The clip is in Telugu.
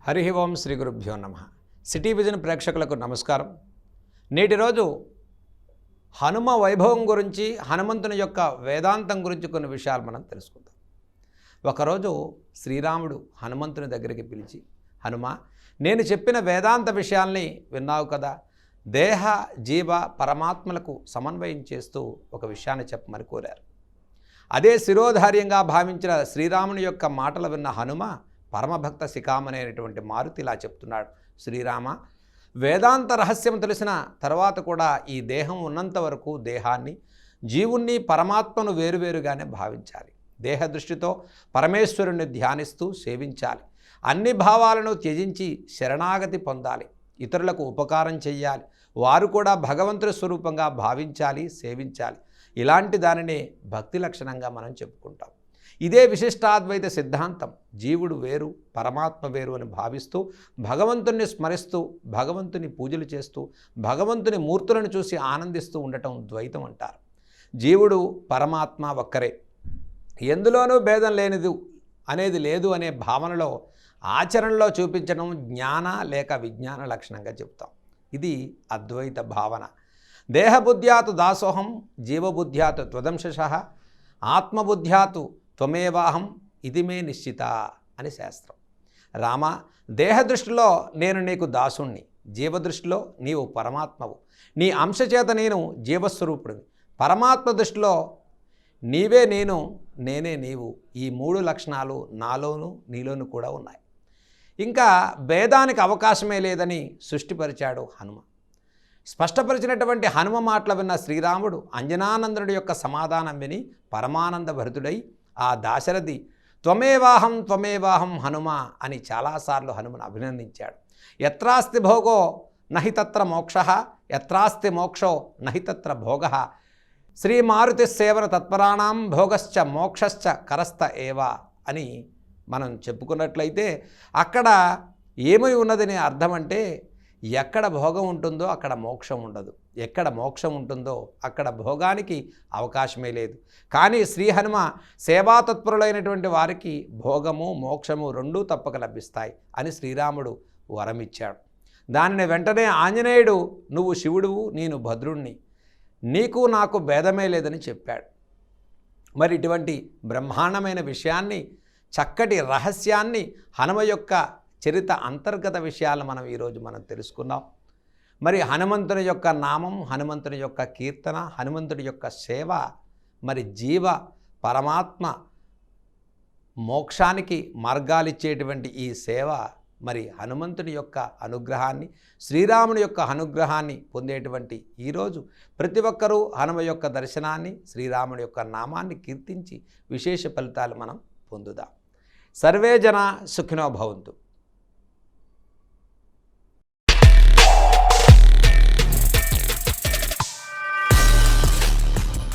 హరి ఓం శ్రీ గురుభ్యో నమః. సిటీ విజన్ ప్రేక్షకులకు నమస్కారం. నేటి రోజు హనుమ వైభవం గురించి, హనుమంతుని యొక్క వేదాంతం గురించి కొన్ని విషయాలు మనం తెలుసుకుందాం. ఒకరోజు శ్రీరాముడు హనుమంతుని దగ్గరికి పిలిచి, హనుమ, నేను చెప్పిన వేదాంత విషయాల్ని విన్నావు కదా, దేహ జీవ పరమాత్మలకు సమన్వయం చేస్తూ ఒక విషయాన్ని చెప్పమని కోరారు. అదే శిరోధార్యంగా భావించిన శ్రీరాముని యొక్క మాటలు విన్న హనుమ పరమభక్త శిఖామణి మారుతి ఇలా చెప్తున్నాడు, శ్రీరామ, వేదాంత రహస్యం తెలిసిన తర్వాత కూడా ఈ దేహం ఉన్నంత వరకు దేహాన్ని, జీవుణ్ణి, పరమాత్మను వేరువేరుగానే భావించాలి. దేహ దృష్టితో పరమేశ్వరుణ్ణి ధ్యానిస్తూ సేవించాలి. అన్ని భావాలను త్యజించి శరణాగతి పొందాలి. ఇతరులకు ఉపకారం చెయ్యాలి. వారు కూడా భగవంతుడి స్వరూపంగా భావించాలి, సేవించాలి. ఇలాంటి దానినే భక్తి లక్షణంగా మనం చెప్పుకుంటాం. ఇదే విశిష్టాద్వైత సిద్ధాంతం. జీవుడు వేరు, పరమాత్మ వేరు అని భావిస్తూ భగవంతుని స్మరిస్తూ, భగవంతుని పూజలు చేస్తూ, భగవంతుని మూర్తులను చూసి ఆనందిస్తూ ఉండటం ద్వైతం అంటారు. జీవుడు పరమాత్మ ఒక్కరే, ఎందులోనూ భేదం లేనిది అనేది లేదు అనే భావనలో ఆచరణలో చూపించడం జ్ఞాన లేక విజ్ఞాన లక్షణంగా చెప్తాం. ఇది అద్వైత భావన. దేహబుద్ధ్యాతు దాసోహం, జీవబుద్ధ్యాతు త్వదంశశః, ఆత్మబుద్ధ్యాతు త్వమేవాహం ఇది మే నిశ్చిత అని శాస్త్రం. రామ, దేహ దృష్టిలో నేను నీకు దాసుణ్ణి, జీవదృష్టిలో నీవు పరమాత్మవు, నీ అంశచేత నేను జీవస్వరూపుడిని, పరమాత్మ దృష్టిలో నీవే నేను, నేనే నీవు. ఈ మూడు లక్షణాలు నాలోనూ నీలోనూ కూడా ఉన్నాయి. ఇంకా భేదానికి అవకాశమే లేదని సృష్టిపరిచాడు హనుమ. స్పష్టపరిచినటువంటి హనుమ మాటలు విన్న శ్రీరాముడు అంజనానందుడి యొక్క సమాధానం విని పరమానంద భరితుడై ఆ దాశరథి త్వమేవాహం త్వమేవాహం హనుమ అని చాలాసార్లు హనుమను అభినందించాడు. యత్రాస్తి భోగో నహి తత్ర మోక్షః, యత్రాస్తి మోక్షో నహి తత్ర భోగః, శ్రీమారుతి సేవన తత్పరాణం భోగశ్చ మోక్షశ్చ కరస్థ ఏవ అని మనం చెప్పుకున్నట్లయితే అక్కడ ఏమై ఉన్నదని అర్థం అంటే, ఎక్కడ భోగం ఉంటుందో అక్కడ మోక్షం ఉండదు, ఎక్కడ మోక్షం ఉంటుందో అక్కడ భోగానికి అవకాశమే లేదు. కానీ శ్రీ హనుమ సేవాతత్పరులైనటువంటి వారికి భోగము మోక్షము రెండూ తప్పక లభిస్తాయి అని శ్రీరాముడు వరమిచ్చాడు. దానిని వెంటనే ఆంజనేయుడు, నువ్వు శివుడువు, నేను భద్రుణ్ణి, నీకు నాకు భేదమే లేదని చెప్పాడు. మరి ఇటువంటి బ్రహ్మాండమైన విషయాన్ని, చక్కటి రహస్యాన్ని, హనుమ యొక్క చరిత అంతర్గత విషయాలు మనం ఈరోజు తెలుసుకున్నాం. మరి హనుమంతుని యొక్క నామం, హనుమంతుని యొక్క కీర్తన, హనుమంతుడి యొక్క సేవ, మరి జీవ పరమాత్మ మోక్షానికి మార్గాలిచ్చేటువంటి ఈ సేవ, మరి హనుమంతుని యొక్క అనుగ్రహాన్ని, శ్రీరాముని యొక్క అనుగ్రహాన్ని పొందేటువంటి ఈరోజు ప్రతి ఒక్కరూ హనుమ యొక్క దర్శనాన్ని, శ్రీరాముని యొక్క నామాన్ని కీర్తించి విశేష ఫలితాలు మనం పొందుదాం. సర్వే జన సుఖినో భవంతు.